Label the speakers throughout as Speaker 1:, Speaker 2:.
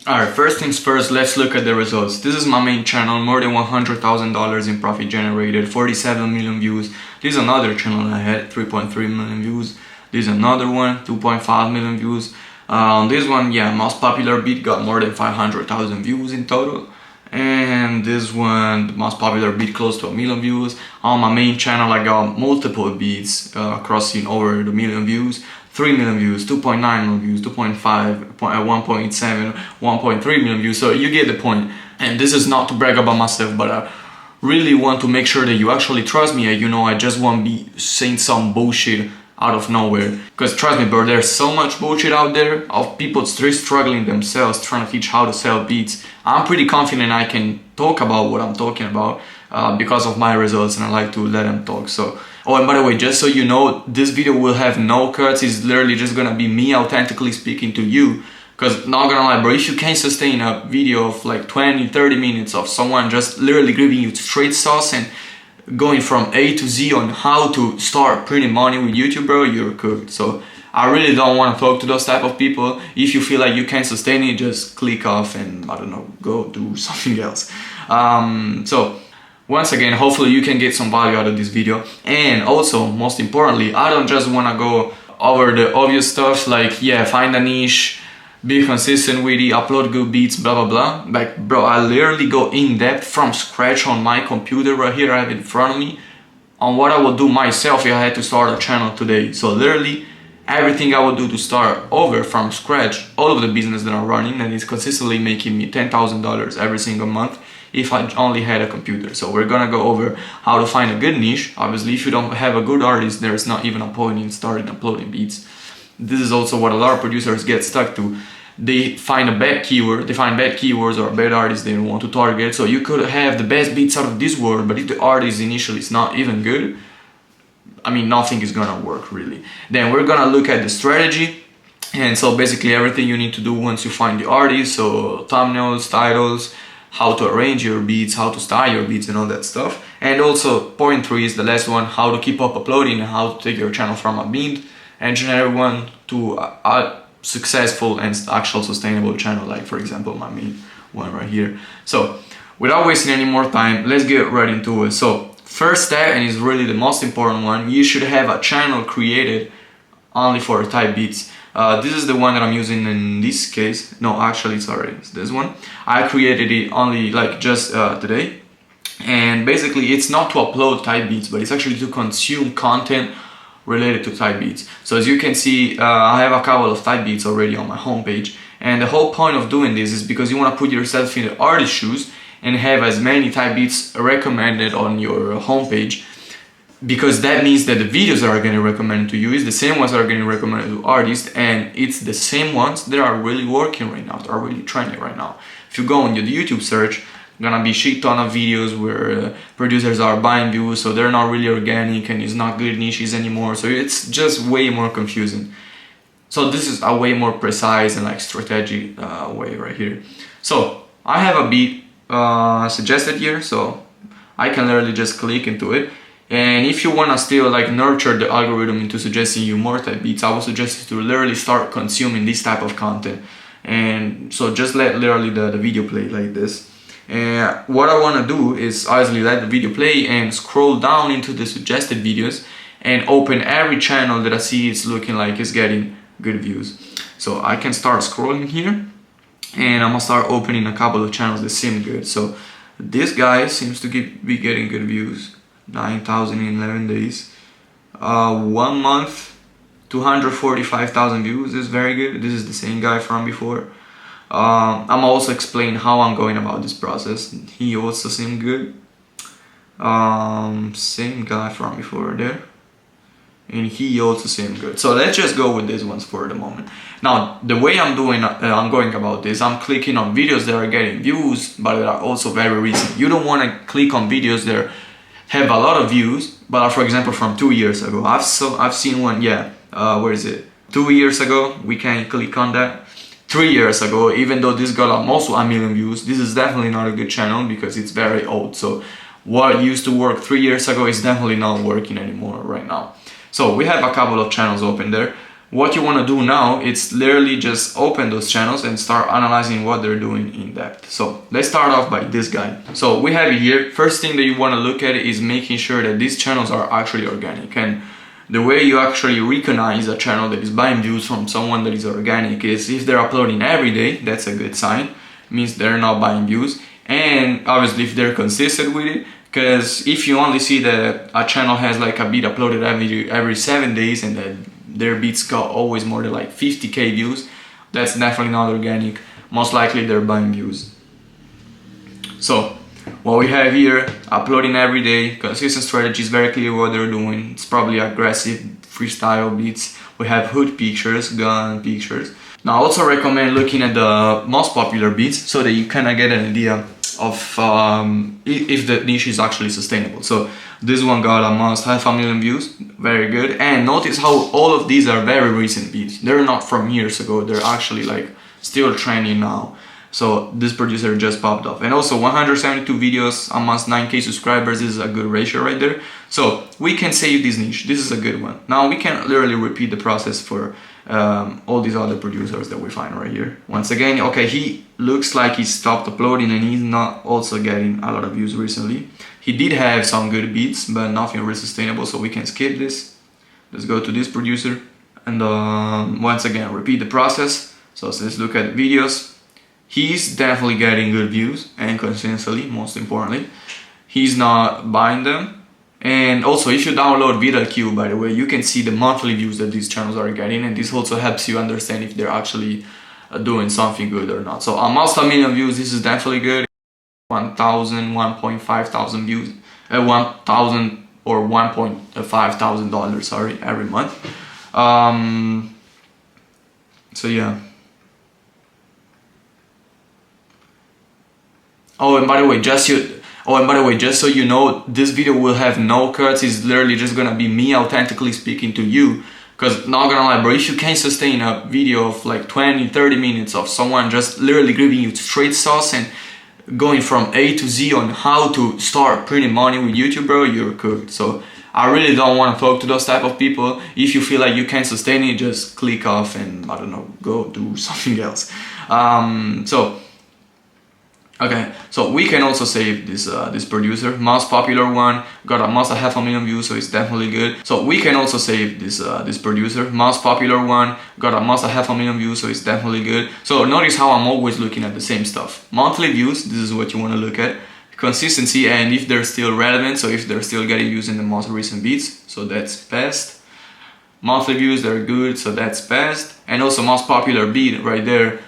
Speaker 1: Alright, first things first, let's look at the results. This is my main channel, more than $100,000 in profit generated, 47 million views. This is another channel I had, 3.3 million views. This is another one, 2.5 million views. This one, yeah, most popular beat got more than 500,000 views in total. And this one, the most popular beat, close to 1 million views. On my main channel I got multiple beats crossing over the million views. 3 million views, 2.9 million views, 2.5, 1.7, 1.3 million views, so you get the point. And this is not to brag about myself, but I really want to make sure that you actually trust me, and you know, I just won't be saying some bullshit out of nowhere. Because trust me bro, there's so much bullshit out there of people struggling themselves trying to teach how to sell beats. I'm pretty confident I can talk about what I'm talking about because of my results, and I like to let them talk. So, oh, and by the way, just so you know, this video will have no cuts. It's literally just gonna be me authentically speaking to you. Because not gonna lie bro, if you can't sustain a video of like 20-30 minutes of someone just literally giving you straight sauce and going from A to Z on how to start printing money with YouTube, bro, you're cooked. So I really don't want to talk to those type of people. If you feel like you can't sustain it, just click off and, I don't know, go do something else. So once again, hopefully you can get some value out of this video. And also, most importantly, I don't just want to go over the obvious stuff like, yeah, find a niche, be consistent with it, upload good beats, blah blah blah. Like bro, I literally go in depth from scratch on my computer right here I have in front of me on what I would do myself if I had to start a channel today. So literally everything I would do to start over from scratch, all of the business that I'm running, and it's consistently making me $10,000 every single month if I only had a computer. So we're gonna go over how to find a good niche. Obviously, if you don't have a good artist, there's not even a point in starting uploading beats. This is also what a lot of producers get stuck to. They find a bad keyword, they find bad keywords or bad artists they want to target. So you could have the best beats out of this world, but if the artist initially is not even good, I mean, nothing is gonna work really. Then we're gonna look at the strategy. And so basically everything you need to do once you find the artist, so thumbnails, titles, how to arrange your beats, how to style your beats and all that stuff. And also point 3 is the last one, how to keep up uploading and how to take your channel from a beat engineer one to a successful and actual sustainable channel, like for example my main one right here. So without wasting any more time, let's get right into it. So first step, and is really the most important one, you should have a channel created only for type beats. This is the one that I'm using in this case. No, actually sorry, it's this one. I created it only like just today, and basically it's not to upload type beats, but it's actually to consume content related to type beats. So as you can see, I have a couple of type beats already on my homepage, and the whole point of doing this is because you want to put yourself in the artist's shoes and have as many type beats recommended on your homepage, because that means that the videos that are getting recommended to you is the same ones that are getting recommended to artists, and it's the same ones that are really working right now, that are really trending right now. If you go on your YouTube search, gonna be shit ton of videos where producers are buying views, so they're not really organic and it's not good niches anymore, so it's just way more confusing. So this is a way more precise and like strategic way right here. So I have a beat suggested here, so I can literally just click into it. And if you want to still like nurture the algorithm into suggesting you more type beats, I would suggest you to literally start consuming this type of content. And so just let literally the video play like this. And what I want to do is obviously let the video play and scroll down into the suggested videos and open every channel that I see it's looking like it's getting good views. So I can start scrolling here, and I'm gonna start opening a couple of channels that seem good. So this guy seems to be getting good views, 9,000 in 11 days. 1 month, 245,000 views is very good. This is the same guy from before. I'm also explaining how I'm going about this process. He also seemed good. Same guy from before there, and he also seemed good. So let's just go with these ones for the moment. Now the way I'm going about this, I'm clicking on videos that are getting views but that are also very recent. You don't want to click on videos that have a lot of views but are, for example, from 2 years ago. I've seen one, yeah, where is it, 2 years ago. We can click on that. 3 years ago, even though this got almost 1 million views, this is definitely not a good channel because it's very old. So what used to work 3 years ago is definitely not working anymore right now. So we have a couple of channels open there. what you want to do now, it's literally just open those channels and start analyzing what they're doing in depth. So let's start off by this guy. So we have it here. First thing that you want to look at is making sure that these channels are actually organic. And the way you actually recognize a channel that is buying views from someone that is organic is if they're uploading every day. That's a good sign. It means they're not buying views. And obviously if they're consistent with it, because if you only see that a channel has like a beat uploaded every 7 days and that their beats got always more than like 50k views, that's definitely not organic. Most likely they're buying views. So what we have here, uploading every day, consistent strategies, very clear what they're doing. It's probably aggressive freestyle beats. We have hood pictures, gun pictures. Now I also recommend looking at the most popular beats so that you kind of get an idea of if the niche is actually sustainable. So this one got almost 500,000 views, very good. And notice how all of these are very recent beats. They're not from years ago, they're actually like still trending now. So this producer just popped up. And also 172 videos amongst 9k subscribers is a good ratio right there. So we can save this niche, this is a good one. Now we can literally repeat the process for all these other producers that we find right here. Once again, okay, he looks like he stopped uploading and he's not also getting a lot of views recently. He did have some good beats, but nothing really sustainable, so we can skip this. Let's go to this producer and once again repeat the process. So let's look at videos. He's definitely getting good views and consistently, most importantly. He's not buying them. And also, if you download VidalQ, by the way, you can see the monthly views that these channels are getting, and this also helps you understand if they're actually doing something good or not. So almost 1 million views, this is definitely good. 1,000, 1.5 thousand views, 1,000 or $1.5 thousand, sorry, every month. So yeah. Oh, and by the way, just so you know, this video will have no cuts. It's literally just gonna be me authentically speaking to you. Because not gonna lie, bro, if you can't sustain a video of like 20-30 minutes of someone just literally giving you straight sauce and going from A to Z on how to start printing money with YouTube, bro, you're cooked. So I really don't want to talk to those type of people. If you feel like you can't sustain it, just click off and, I don't know, go do something else. Okay, so we can also save this this producer. Most popular one got almost 500,000 views, so it's definitely good. So we can also save this this producer. Most popular one got almost 500,000 views, so it's definitely good. So notice how I'm always looking at the same stuff. Monthly views, this is what you want to look at. Consistency, and if they're still relevant, so if they're still getting views in the most recent beats, so that's best. Monthly views, they're good, so that's best. And also most popular beat right there.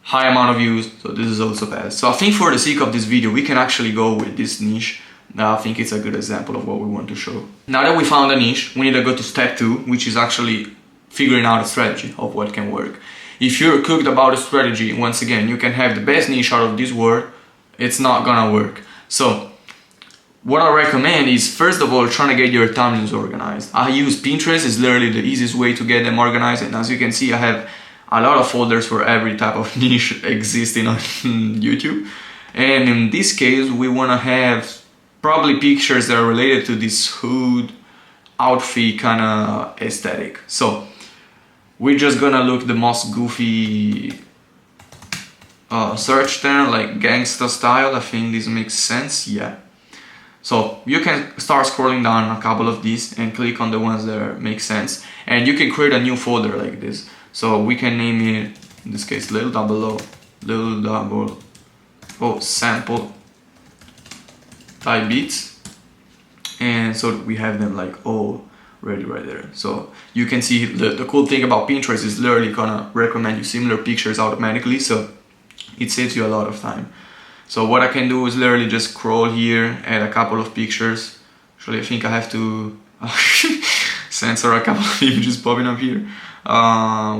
Speaker 1: High amount of views, so this is also bad. So I think for the sake of this video, we can actually go with this niche. I think it's a good example of what we want to show. Now that we found a niche, we need to go to step 2, which is actually figuring out a strategy of what can work. If you're cooked about a strategy, once again, you can have the best niche out of this world, it's not gonna work. So what I recommend is, first of all, trying to get your thumbnails organized. I use Pinterest, it's literally the easiest way to get them organized, and as you can see, I have a lot of folders for every type of niche existing on YouTube. And in this case, we want to have probably pictures that are related to this hood outfit kind of aesthetic. So we're just gonna look the most goofy search term, like gangsta style. I think this makes sense, yeah. So you can start scrolling down a couple of these and click on the ones that make sense. And you can create a new folder like this. So we can name it, in this case, little double O sample type beats, and so we have them like all ready right there. So you can see the cool thing about Pinterest is literally gonna recommend you similar pictures automatically, so it saves you a lot of time. So what I can do is literally just scroll here, add a couple of pictures. Actually, I think I have to censor a couple of images popping up here.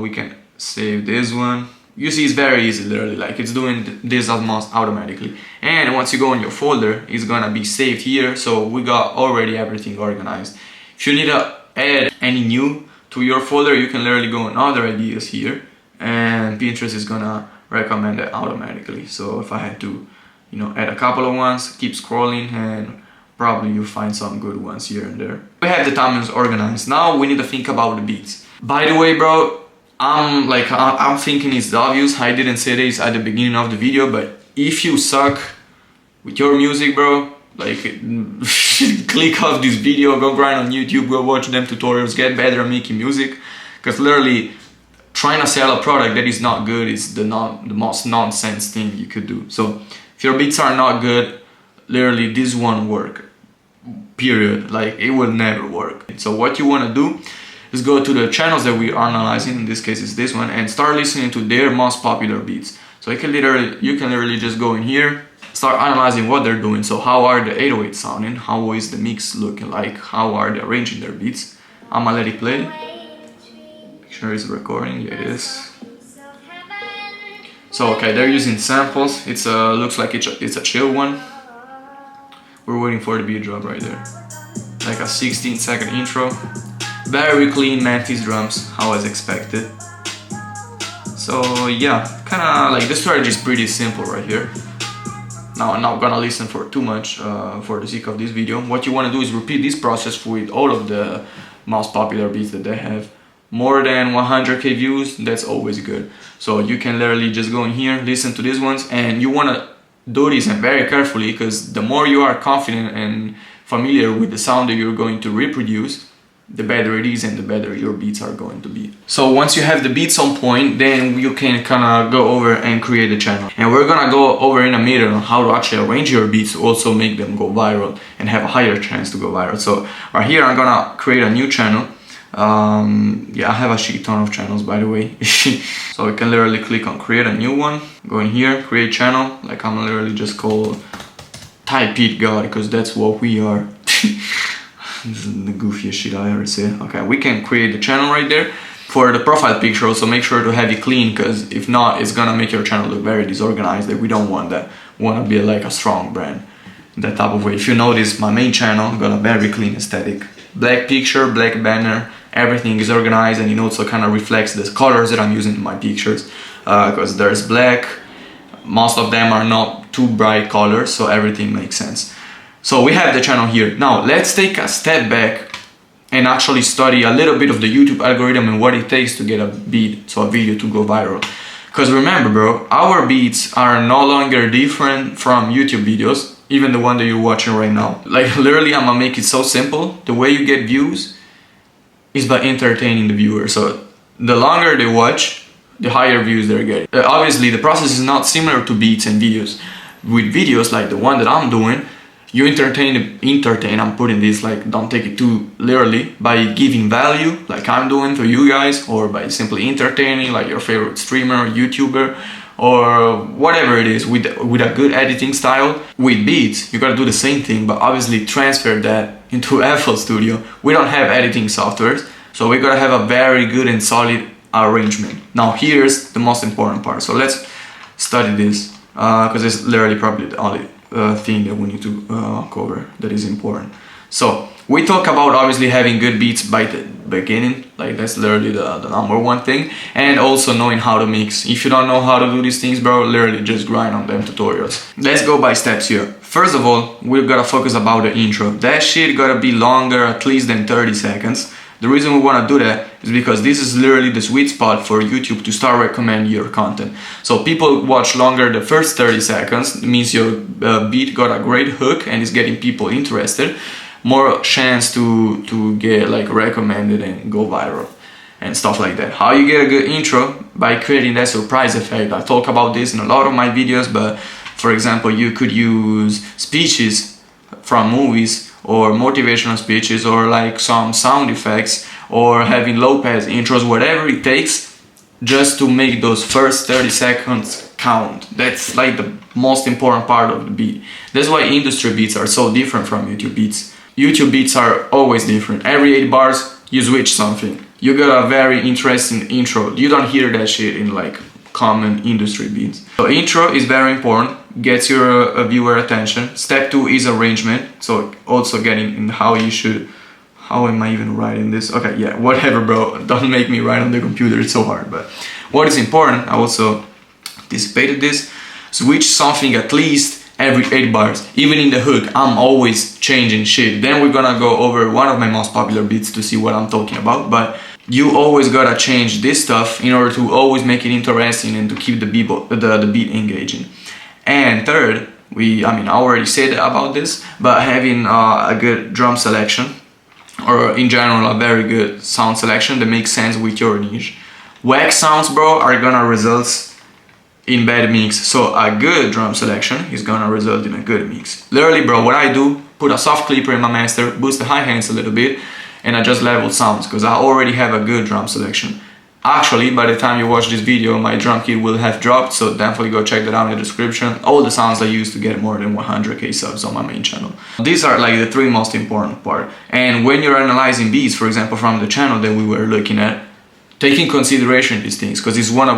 Speaker 1: We can save this one. You see, it's very easy, literally, like it's doing this almost automatically. And once you go in your folder, it's gonna be saved here. So we got already everything organized. If you need to add any new to your folder, you can literally go on other ideas here, and Pinterest is gonna recommend it automatically. So if I had to, you know, add a couple of ones, keep scrolling, and probably you'll find some good ones here and there. We have the thumbnails organized. Now we need to think about the beats. By the way, bro, I'm thinking it's obvious. I didn't say this at the beginning of the video, but if you suck with your music, bro, like click off this video, go grind on YouTube, go watch them tutorials, get better at making music, because literally trying to sell a product that is not good is the most nonsense thing you could do. So if your beats are not good, literally this won't work, period. Like it will never work. So what you want to do is go to the channels that we are analyzing, in this case it's this one, and start listening to their most popular beats. So you can literally just go in here, start analyzing what they're doing. So how are the 808 sounding, how is the mix looking like, how are they arranging their beats. I'ma let it play. Make sure it's recording. Yeah, it is. So okay, they're using samples. It's looks like it's a chill one. We're waiting for the beat drop right there, like a 16-second intro. Very clean Mantis drums, how as expected. So yeah, kinda like the strategy is pretty simple right here. Now I'm not gonna listen for too much for the sake of this video. What you wanna do is repeat this process with all of the most popular beats that they have. More than 100k views, that's always good. So you can literally just go in here, listen to these ones, and you wanna do this and very carefully, because the more you are confident and familiar with the sound that you're going to reproduce, the better it is and the better your beats are going to be. So once you have the beats on point, then you can kind of go over and create a channel. And we're gonna go over in a minute on how to actually arrange your beats to also make them go viral and have a higher chance to go viral. So right here I'm gonna create a new channel. Yeah, I have a shit ton of channels, by the way. So we can literally click on create a new one, go in here, create channel. Like I'm literally just call Type It God, because that's what we are. This is the goofiest shit I ever said. Okay, we can create the channel right there. For the profile picture, also make sure to have it clean, because if not, it's gonna make your channel look very disorganized. That we don't want that. We wanna be like a strong brand, that type of way. If you notice, my main channel got a very clean aesthetic. Black picture, black banner, everything is organized, and it also kind of reflects the colors that I'm using in my pictures. Because there's black, most of them are not too bright colors, so everything makes sense. So we have the channel here. Now let's take a step back and actually study a little bit of the YouTube algorithm and what it takes to get a beat, so a video to go viral. Because remember, bro, our beats are no longer different from YouTube videos, even the one that you're watching right now. Like literally, I'm gonna make it so simple. The way you get views is by entertaining the viewer. So the longer they watch, the higher views they're getting. Obviously, the process is not similar to beats and videos. With videos like the one that I'm doing, you entertain, I'm putting this, like, don't take it too literally, by giving value, like I'm doing to you guys, or by simply entertaining, like your favorite streamer, YouTuber, or whatever it is, with a good editing style. With beats, you gotta do the same thing, but obviously transfer that into FL Studio. We don't have editing softwares, so we gotta have a very good and solid arrangement. Now here's the most important part, so let's study this, because it's literally probably the only thing that we need to cover that is important. So we talk about obviously having good beats by the beginning, like that's literally the number one thing, and also knowing how to mix. If you don't know how to do these things, bro, literally just grind on them tutorials. Let's go by steps here. First of all, we've got to focus about the intro. That shit gotta be longer at least than 30 seconds. The reason we want to do that is because this is literally the sweet spot for YouTube to start recommend your content. So people watch longer the first 30 seconds, it means your beat got a great hook and is getting people interested. More chance to get like recommended and go viral and stuff like that. How you get a good intro? By creating that surprise effect. I talk about this in a lot of my videos, but for example, you could use speeches from movies, or motivational speeches, or like some sound effects, or having low pass intros, whatever it takes, just to make those first 30 seconds count. That's like the most important part of the beat. That's why industry beats are so different from YouTube beats. YouTube beats are always different. Every 8 bars you switch something. You got a very interesting intro. You don't hear that shit in like common industry beats. So intro is very important, gets your viewer attention. Step 2 is arrangement, so also getting in how you should, how am I even writing this? Okay, yeah, whatever, bro, don't make me write on the computer, it's so hard. But what is important, I also anticipated this, switch something at least every 8 bars. Even in the hook, I'm always changing shit. Then we're gonna go over one of my most popular beats to see what I'm talking about, but you always gotta change this stuff in order to always make it interesting and to keep the beat engaging. And third, I already said about this, but having a good drum selection, or in general a very good sound selection that makes sense with your niche. Whack sounds, bro, are gonna result in bad mix, so a good drum selection is gonna result in a good mix. Literally, bro, what I do, put a soft clipper in my master, boost the hi-hats a little bit, and I just level sounds, because I already have a good drum selection. Actually, by the time you watch this video, my drum kit will have dropped, so definitely go check that out in the description. All the sounds I use to get more than 100k subs on my main channel. These are like the three most important part. And when you're analyzing beats, for example, from the channel that we were looking at, take in consideration these things, because it's one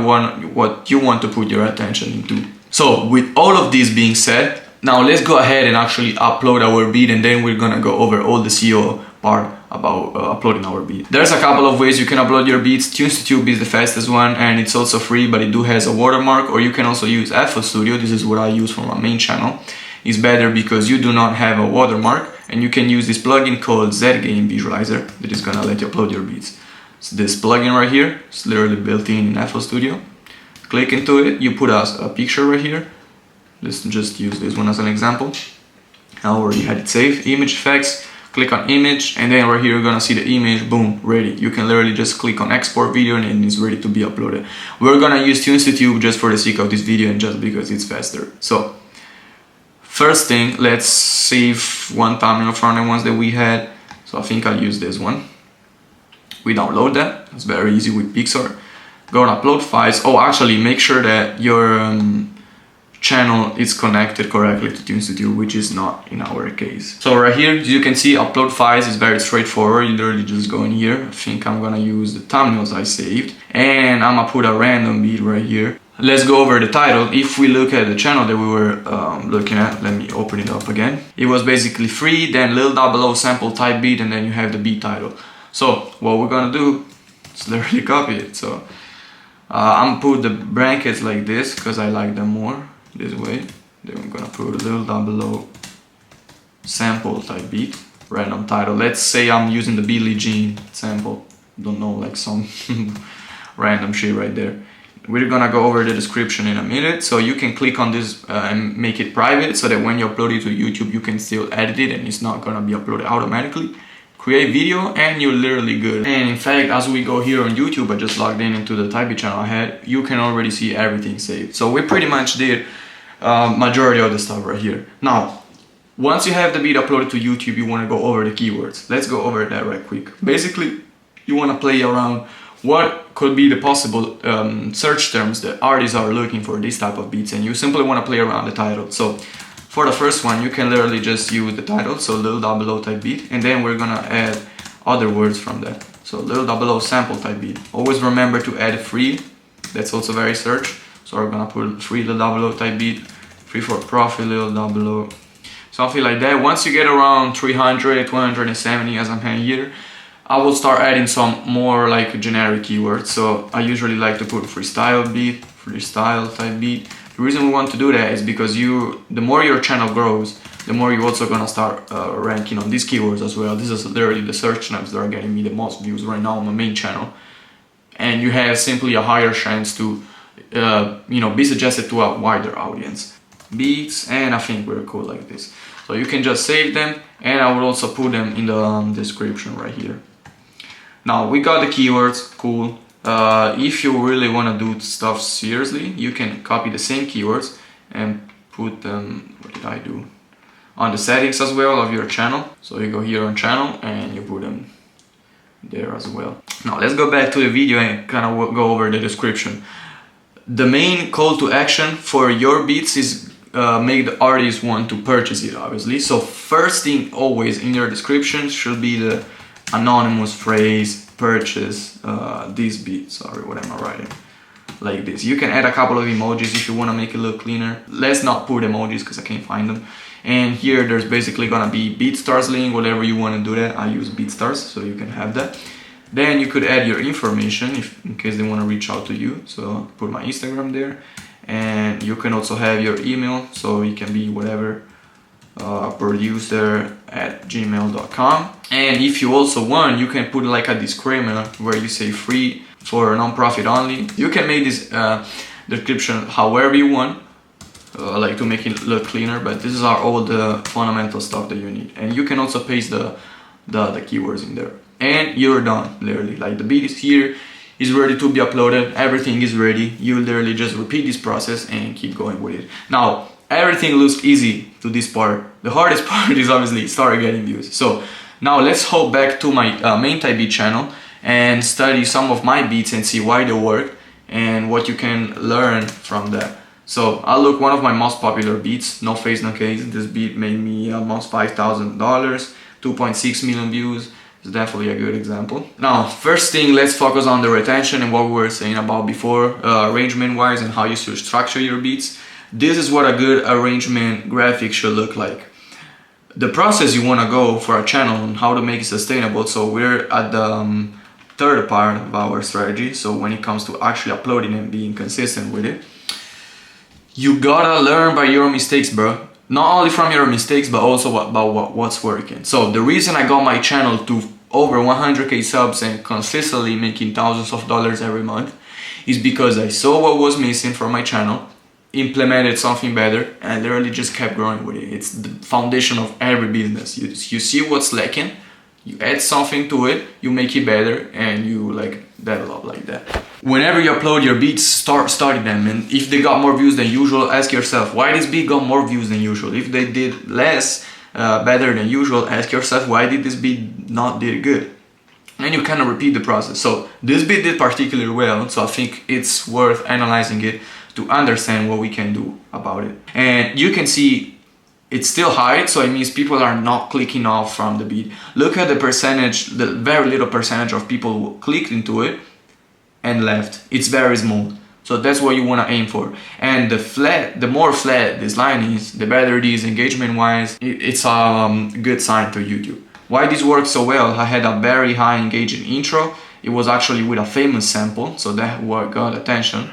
Speaker 1: what you want to put your attention into. So with all of this being said, now let's go ahead and actually upload our beat, and then we're gonna go over all the SEO part about uploading our beat. There's a couple of ways you can upload your beats. TuneStudio is the fastest one, and it's also free, but it has a watermark. Or you can also use FL Studio. This is what I use for my main channel. It's better because you do not have a watermark, and you can use this plugin called ZGame Visualizer that is gonna let you upload your beats. So this plugin right here, it's literally built in FL Studio. Click into it, you put a picture right here. Let's just use this one as an example. I already had it saved. Image effects. Click on image, and then right here you're gonna see the image, boom, ready. You can literally just click on export video and it's ready to be uploaded. We're gonna use TuneStudio just for the sake of this video and just because it's faster. So first thing, let's save one thumbnail from the ones that we had. So I think I'll use this one. We download that, it's very easy with Pixar. Go and upload files. Oh, actually make sure that your channel is connected correctly to TuneStudio, which is not in our case. So right here, as you can see, upload files is very straightforward. You literally just go in here. I think I'm gonna use the thumbnails I saved, and I'm gonna put a random beat right here. Let's go over the title. If we look at the channel that we were looking at, let me open it up again. It was basically free, then Lil 00 sample type beat, and then you have the beat title. So what we're gonna do is literally copy it. So I'm gonna put the brackets like this because I like them more. This way, then I'm gonna put a Lil 00 sample type beat, random title. Let's say I'm using the Billie Jean sample, don't know, like some random shit right there. We're gonna go over the description in a minute, so you can click on this and make it private so that when you upload it to YouTube you can still edit it and it's not gonna be uploaded automatically. Create video and you're literally good. And in fact, as we go here on YouTube, I just logged in into the Typee channel I had, you can already see everything saved. So we pretty much did majority of the stuff right here. Now, once you have the beat uploaded to YouTube, you want to go over the keywords. Let's go over that right quick. Basically, you want to play around what could be the possible search terms that artists are looking for this type of beats, and you simply want to play around the title. So for the first one, you can literally just use the title, so Lil 00 type beat, and then we're gonna add other words from that. So Lil 00 sample type beat. Always remember to add free. That's also very search. So we're gonna put free Lil 00 type beat, free for profit Lil 00, something like that. Once you get around 300, 270 as I'm having here, I will start adding some more like generic keywords. So I usually like to put freestyle beat, freestyle type beat. The reason we want to do that is because the more your channel grows, the more you're also gonna start ranking on these keywords as well. This is literally the search terms that are getting me the most views right now on my main channel, and you have simply a higher chance to be suggested to a wider audience. Beats, and I think we're cool like this. So you can just save them, and I will also put them in the description right here. Now we got the keywords, cool. If you really want to do stuff seriously, you can copy the same keywords and put them, what did I do? On the settings as well of your channel. So you go here on channel and you put them there as well. Now let's go back to the video and kind of go over the description. The main call to action for your beats is make the artist want to purchase it, obviously. So first thing always in your description should be the anonymous phrase, purchase this beat. Sorry, what am I writing? Like this. You can add a couple of emojis if you want to make it look cleaner. Let's not put emojis because I can't find them. And here there's basically gonna be BeatStars link, whatever you want to do that. I use BeatStars, so you can have that. Then you could add your information in case they want to reach out to you. So put my Instagram there, and you can also have your email, so it can be whatever producer@gmail.com. And if you also want, you can put like a disclaimer where you say free for non-profit only. You can make this description however you want, like to make it look cleaner, but this is all the fundamental stuff that you need. And you can also paste the keywords in there. And you're done, literally. Like the beat is here, is ready to be uploaded, everything is ready. You literally just repeat this process and keep going with it. Now, everything looks easy to this part. The hardest part is obviously start getting views. So now let's hop back to my main type beat channel and study some of my beats and see why they work and what you can learn from that. So I'll look one of my most popular beats, No Face No Case. This beat made me almost $5,000, 2.6 million views. It's definitely a good example. Now, first thing, let's focus on the retention and what we were saying about before, arrangement wise and how you should structure your beats. This is what a good arrangement graphic should look like. The process you want to go for a channel and how to make it sustainable. So we're at the third part of our strategy. So when it comes to actually uploading and being consistent with it, you gotta learn by your mistakes, bro. Not only from your mistakes, but also about what's working. So the reason I got my channel to over 100k subs and consistently making thousands of dollars every month is because I saw what was missing from my channel, implemented something better, and literally just kept growing with it. It's the foundation of every business. You see what's lacking, you add something to it, you make it better, and you like develop like that. Whenever you upload your beats, start studying them, and if they got more views than usual, ask yourself why this beat got more views than usual. If they did less better than usual, ask yourself why did this beat not did good, and you kind of repeat the process. So this beat did particularly well, so I think it's worth analyzing it to understand what we can do about it. And you can see it's still high, so it means people are not clicking off from the beat. Look at the percentage, the very little percentage of people who clicked into it and left. It's very small, so that's what you want to aim for. And the more flat this line is, the better it is engagement wise. It's a good sign to YouTube. Why this works so well, I had a very high engaging intro. It was actually with a famous sample, so that what got attention.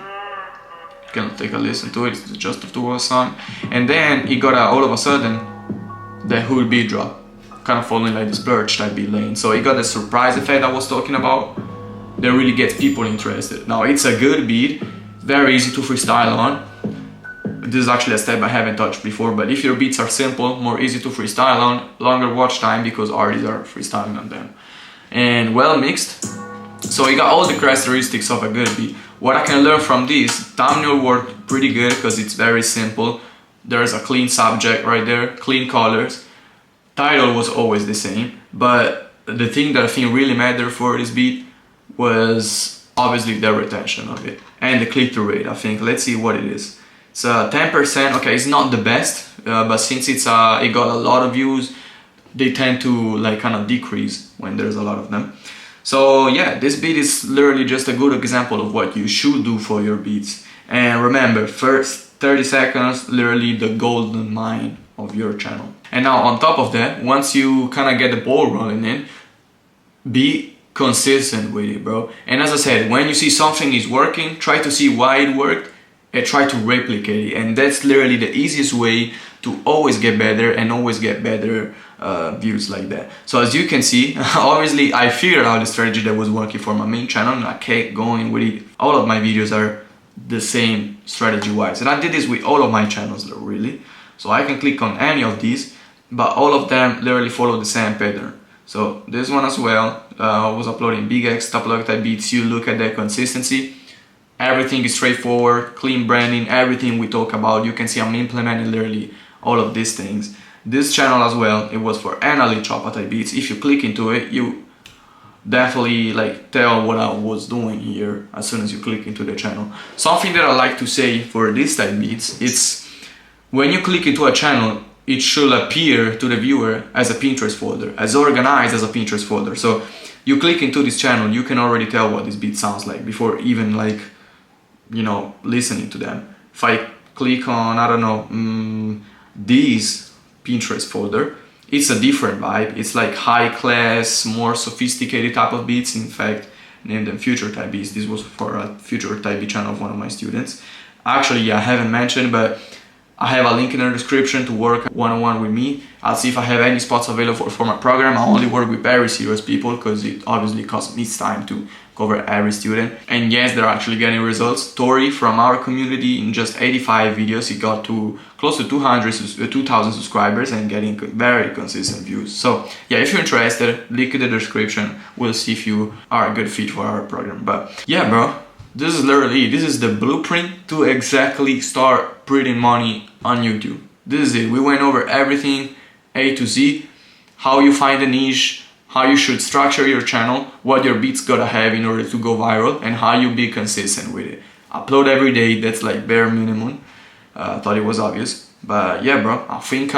Speaker 1: You can take a listen to it, it's just a 2-hour song. And then it got all of a sudden the hood beat drop, kind of following like this Splurge type beat lane. So it got the surprise effect I was talking about that really gets people interested. Now it's a good beat, very easy to freestyle on. This is actually a step I haven't touched before, but if your beats are simple, more easy to freestyle on, longer watch time because artists are freestyling on them, and well mixed. So you got all the characteristics of a good beat. What I can learn from this, thumbnail worked pretty good because it's very simple. There's a clean subject right there, clean colors. Title was always the same, but the thing that I think really mattered for this beat was obviously the retention of it and the click-through rate. I think, let's see what it is. It's 10%. Okay, it's not the best, but since it got a lot of views, they tend to like kind of decrease when there's a lot of them. So yeah, this beat is literally just a good example of what you should do for your beats. And remember, first 30 seconds, literally the golden mine of your channel. And now on top of that, once you kind of get the ball rolling in, be consistent with it, bro. And as I said, when you see something is working, try to see why it worked and try to replicate it. And that's literally the easiest way to always get better and always get better views like that. So as you can see, obviously I figured out the strategy that was working for my main channel and I kept going with it. All of my videos are the same strategy wise, and I did this with all of my channels really. So I can click on any of these, but all of them literally follow the same pattern. So this one as well, I was uploading Big X, Topologic type beats. You look at that consistency, everything is straightforward, clean branding, everything we talk about. You can see I'm implementing literally all of these things. This channel as well, it was for Annalie Choppa type beats. If you click into it, you definitely like tell what I was doing here as soon as you click into the channel. Something that I like to say for this type beats, it's when you click into a channel, it should appear to the viewer as a Pinterest folder, as organized as a Pinterest folder. So you click into this channel, you can already tell what this beat sounds like before even like, you know, listening to them. If I click on, I don't know, this Pinterest folder, it's a different vibe. It's like high class, more sophisticated type of beats. In fact, named them Future type beats. This was for a Future type beat channel of one of my students. Actually, I haven't mentioned, but I have a link in the description to work one-on-one with me. I'll see if I have any spots available for my program. I only work with very serious people because it obviously costs me time to cover every student. And yes, they're actually getting results. Tori from our community, in just 85 videos, he got to close to 2,000 subscribers and getting very consistent views. So yeah, if you're interested, link in the description. We'll see if you are a good fit for our program. But yeah, bro, this is literally, this is the blueprint to exactly start printing money on YouTube. This is it. We went over everything A to Z, how you find a niche, how you should structure your channel, what your beats gotta have in order to go viral, and how you be consistent with it. Upload every day, that's like bare minimum. I thought it was obvious, but yeah, bro, I think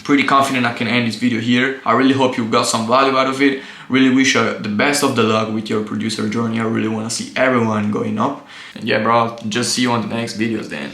Speaker 1: pretty confident I can end this video here. I really hope you got some value out of it. Really wish you the best of the luck with your producer journey. I really want to see everyone going up. And yeah, bro, I'll just see you on the next videos then.